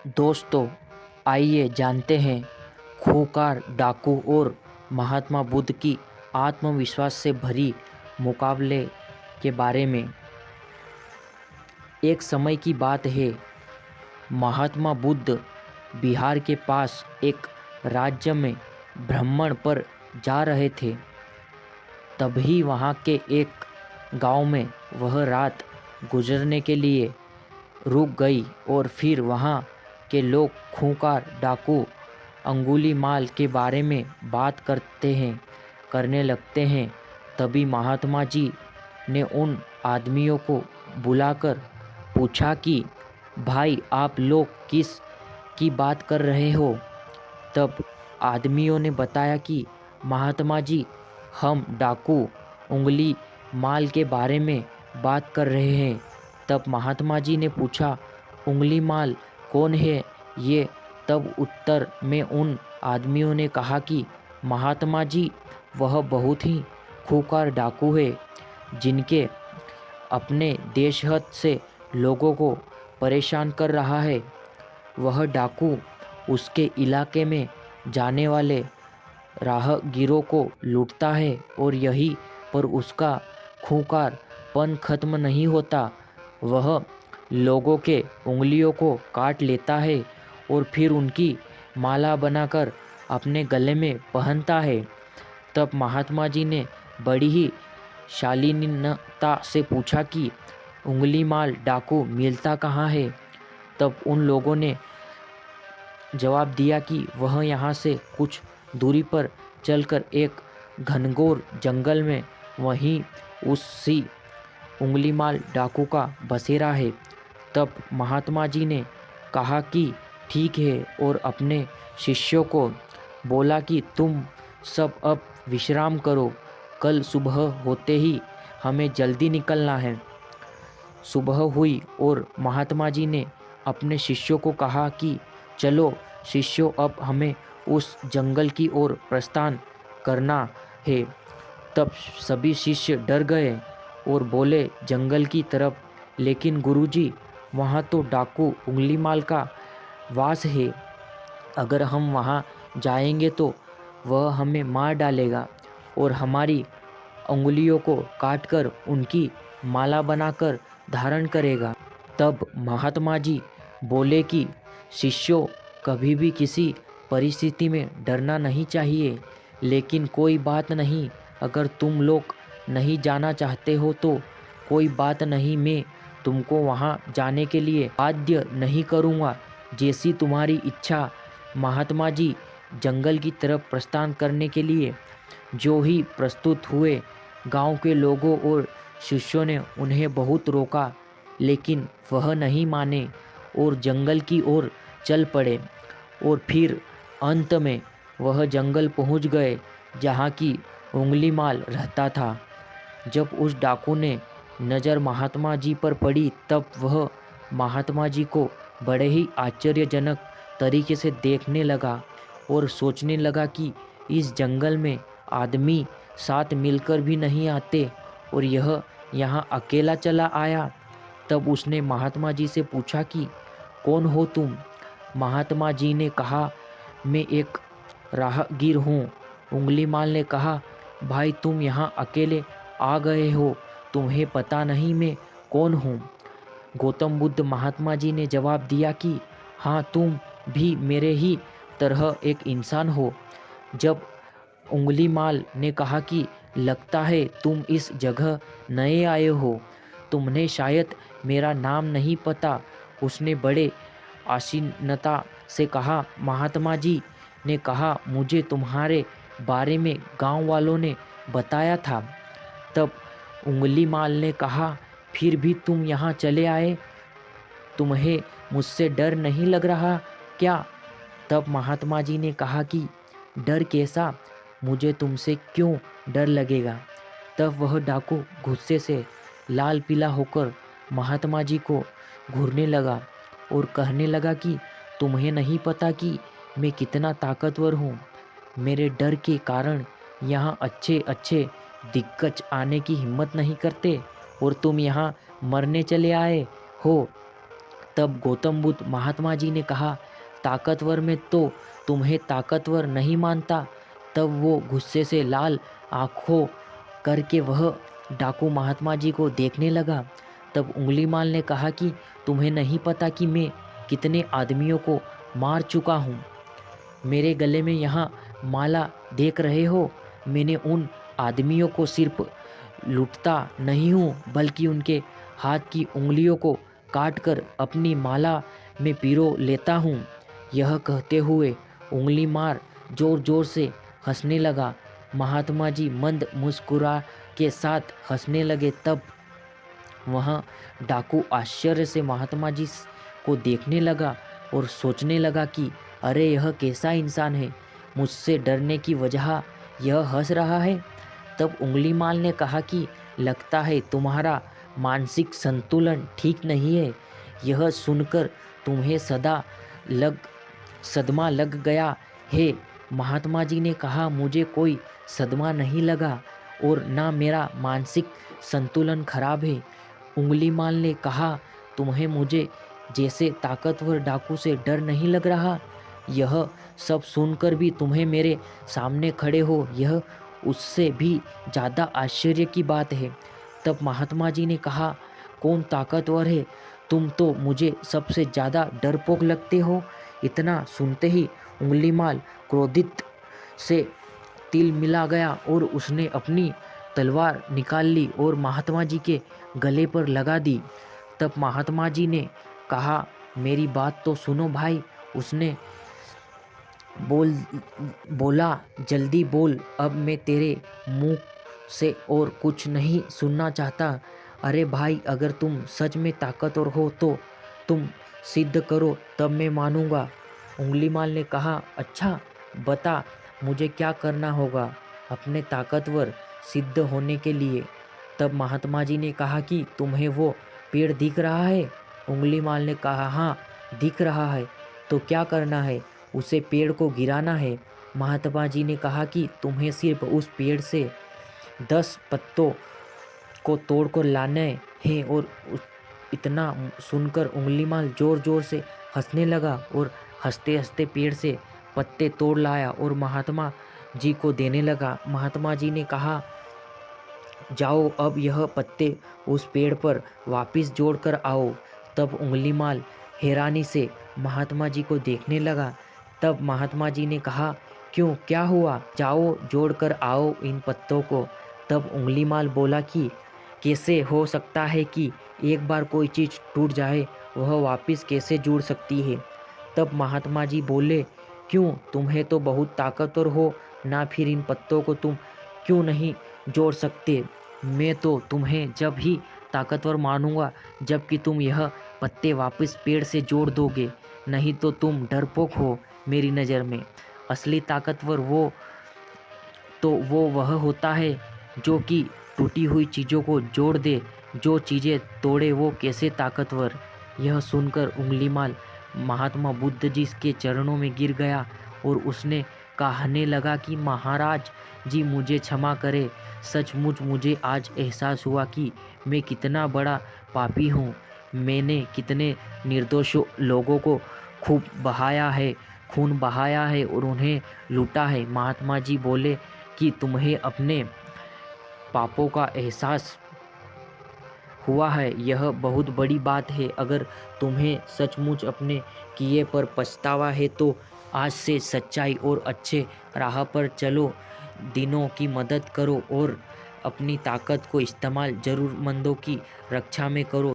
दोस्तों, आइए जानते हैं खूंखार डाकू और महात्मा बुद्ध की आत्मविश्वास से भरी मुकाबले के बारे में। एक समय की बात है, महात्मा बुद्ध बिहार के पास एक राज्य में भ्रमण पर जा रहे थे। तभी वहाँ के एक गांव में वह रात गुजरने के लिए रुक गई और फिर वहाँ के लोग खूंखार डाकू अंगुलीमाल के बारे में बात करने लगते हैं। तभी महात्मा जी ने उन आदमियों को बुलाकर पूछा कि भाई, आप लोग किस की बात कर रहे हो? तब आदमियों ने बताया कि महात्मा जी, हम डाकू उंगली माल के बारे में बात कर रहे हैं। तब महात्मा जी ने पूछा, उंगली माल कौन है ये? तब उत्तर में उन आदमियों ने कहा कि महात्मा जी, वह बहुत ही खूंखार डाकू है, जिनके अपने देशहित से लोगों को परेशान कर रहा है। वह डाकू उसके इलाके में जाने वाले राहगीरों को लूटता है और यहीं पर उसका खूंखारपन खत्म नहीं होता। वह लोगों के उंगलियों को काट लेता है और फिर उनकी माला बनाकर अपने गले में पहनता है। तब महात्मा जी ने बड़ी ही शालीनता से पूछा कि उंगली माल डाकू मिलता कहाँ है? तब उन लोगों ने जवाब दिया कि वह यहाँ से कुछ दूरी पर चलकर एक घनघोर जंगल में वहीं उसी उंगलीमाल डाकू का बसेरा है। तब महात्मा जी ने कहा कि ठीक है, और अपने शिष्यों को बोला कि तुम सब अब विश्राम करो, कल सुबह होते ही हमें जल्दी निकलना है। सुबह हुई और महात्मा जी ने अपने शिष्यों को कहा कि चलो शिष्यों, अब हमें उस जंगल की ओर प्रस्थान करना है। तब सभी शिष्य डर गए और बोले, जंगल की तरफ? लेकिन गुरुजी, वहाँ तो डाकू उंगलीमाल का वास है। अगर हम वहाँ जाएंगे तो वह हमें मार डालेगा और हमारी उंगलियों को काटकर उनकी माला बनाकर धारण करेगा। तब महात्मा जी बोले कि शिष्यों, कभी भी किसी परिस्थिति में डरना नहीं चाहिए। लेकिन कोई बात नहीं, अगर तुम लोग नहीं जाना चाहते हो तो कोई बात नहीं, मैं तुमको वहाँ जाने के लिए बाध्य नहीं करूँगा, जैसी तुम्हारी इच्छा। महात्मा जी जंगल की तरफ प्रस्थान करने के लिए जो ही प्रस्तुत हुए, गांव के लोगों और शिष्यों ने उन्हें बहुत रोका, लेकिन वह नहीं माने और जंगल की ओर चल पड़े। और फिर अंत में वह जंगल पहुंच गए जहां की उंगलीमाल रहता था। जब उस डाकू ने नज़र महात्मा जी पर पड़ी, तब वह महात्मा जी को बड़े ही आश्चर्यजनक तरीके से देखने लगा और सोचने लगा कि इस जंगल में आदमी साथ मिलकर भी नहीं आते और यह यहाँ अकेला चला आया। तब उसने महात्मा जी से पूछा कि कौन हो तुम? महात्मा जी ने कहा, मैं एक राहगीर हूँ। उंगलीमाल ने कहा, भाई, तुम यहाँ अकेले आ गए हो, तुम्हें पता नहीं मैं कौन हूँ? गौतम बुद्ध महात्मा जी ने जवाब दिया कि हाँ, तुम भी मेरे ही तरह एक इंसान हो। जब उंगलीमाल ने कहा कि लगता है तुम इस जगह नए आए हो, तुमने शायद मेरा नाम नहीं पता। उसने बड़े आशीनता से कहा, महात्मा जी ने कहा, मुझे तुम्हारे बारे में गांव वालों ने बताया था। तब उंगलीमाल ने कहा, फिर भी तुम यहाँ चले आए, तुम्हें मुझसे डर नहीं लग रहा क्या? तब महात्मा जी ने कहा कि डर कैसा, मुझे तुमसे क्यों डर लगेगा? तब वह डाकू गुस्से से लाल पीला होकर महात्मा जी को घूरने लगा और कहने लगा कि तुम्हें नहीं पता कि मैं कितना ताकतवर हूँ। मेरे डर के कारण यहाँ अच्छे अच्छे दिग्गज आने की हिम्मत नहीं करते और तुम यहाँ मरने चले आए हो। तब गौतम बुद्ध महात्मा जी ने कहा, ताकतवर में तो तुम्हें ताकतवर नहीं मानता। तब वो गुस्से से लाल आंखों करके वह डाकू महात्मा जी को देखने लगा। तब उंगलीमाल ने कहा कि तुम्हें नहीं पता कि मैं कितने आदमियों को मार चुका हूँ। मेरे गले में यहाँ माला देख रहे हो, मैंने उन आदमियों को सिर्फ लूटता नहीं हूँ बल्कि उनके हाथ की उंगलियों को काटकर अपनी माला में पिरो लेता हूँ। यह कहते हुए उंगली मार जोर जोर से हंसने लगा। महात्मा जी मंद मुस्कुरा के साथ हंसने लगे। तब वह डाकू आश्चर्य से महात्मा जी को देखने लगा और सोचने लगा कि अरे यह कैसा इंसान है, मुझसे डरने की वजह यह हंस रहा है। तब उंगलीमाल ने कहा कि लगता है तुम्हारा मानसिक संतुलन ठीक नहीं है। यह सुनकर तुम्हें सदमा लग गया है। महात्मा जी ने कहा, मुझे कोई सदमा नहीं लगा और ना मेरा मानसिक संतुलन खराब है। उंगलीमाल ने कहा, तुम्हें मुझे जैसे ताकतवर डाकू से डर नहीं लग रहा? यह सब सुनकर भी तुम्हें मेरे सामने खड़े हो, यह उससे भी ज़्यादा आश्चर्य की बात है। तब महात्मा जी ने कहा, कौन ताकतवर है? तुम तो मुझे सबसे ज़्यादा डरपोक लगते हो। इतना सुनते ही उंगलीमाल क्रोधित से तिल मिला गया और उसने अपनी तलवार निकाल ली और महात्मा जी के गले पर लगा दी। तब महात्मा जी ने कहा, मेरी बात तो सुनो भाई। उसने बोला, जल्दी बोल, अब मैं तेरे मुंह से और कुछ नहीं सुनना चाहता। अरे भाई, अगर तुम सच में ताकतवर हो तो तुम सिद्ध करो, तब मैं मानूंगा। उंगलीमाल ने कहा, अच्छा बता, मुझे क्या करना होगा अपने ताकतवर सिद्ध होने के लिए? तब महात्मा जी ने कहा कि तुम्हें वो पेड़ दिख रहा है? उंगलीमाल ने कहा, हाँ दिख रहा है। तो क्या करना है? उसे पेड़ को गिराना है। महात्मा जी ने कहा कि तुम्हें सिर्फ उस पेड़ से 10 पत्तों को तोड़कर लाने हैं। और इतना सुनकर उंगलीमाल जोर जोर से हंसने लगा और हंसते हंसते पेड़ से पत्ते तोड़ लाया और महात्मा जी को देने लगा। महात्मा जी ने कहा, जाओ अब यह पत्ते उस पेड़ पर वापस जोड़ कर आओ। तब उंगलीमाल हैरानी से महात्मा जी को देखने लगा। तब महात्मा जी ने कहा, क्यों, क्या हुआ? जाओ जोड़ कर आओ इन पत्तों को। तब उंगलीमाल बोला कि कैसे हो सकता है कि एक बार कोई चीज़ टूट जाए वह वापस कैसे जुड़ सकती है? तब महात्मा जी बोले, क्यों, तुम्हें तो बहुत ताकतवर हो ना, फिर इन पत्तों को तुम क्यों नहीं जोड़ सकते? मैं तो तुम्हें जब ही ताकतवर मानूंगा जबकि तुम यह पत्ते वापस पेड़ से जोड़ दोगे, नहीं तो तुम डरपोक हो मेरी नज़र में। असली ताकतवर वह होता है जो कि टूटी हुई चीज़ों को जोड़ दे, जो चीज़ें तोड़े वो कैसे ताकतवर। यह सुनकर उंगलीमाल महात्मा बुद्ध जी के चरणों में गिर गया और उसने कहने लगा कि महाराज जी, मुझे क्षमा करें। सचमुच मुझे आज एहसास हुआ कि मैं कितना बड़ा पापी हूँ। मैंने कितने निर्दोष लोगों को खून बहाया है और उन्हें लूटा है। महात्मा जी बोले कि तुम्हें अपने पापों का एहसास हुआ है, यह बहुत बड़ी बात है। अगर तुम्हें सचमुच अपने किए पर पछतावा है तो आज से सच्चाई और अच्छे राह पर चलो, दीनों की मदद करो और अपनी ताकत को इस्तेमाल ज़रूरतमंदों की रक्षा में करो।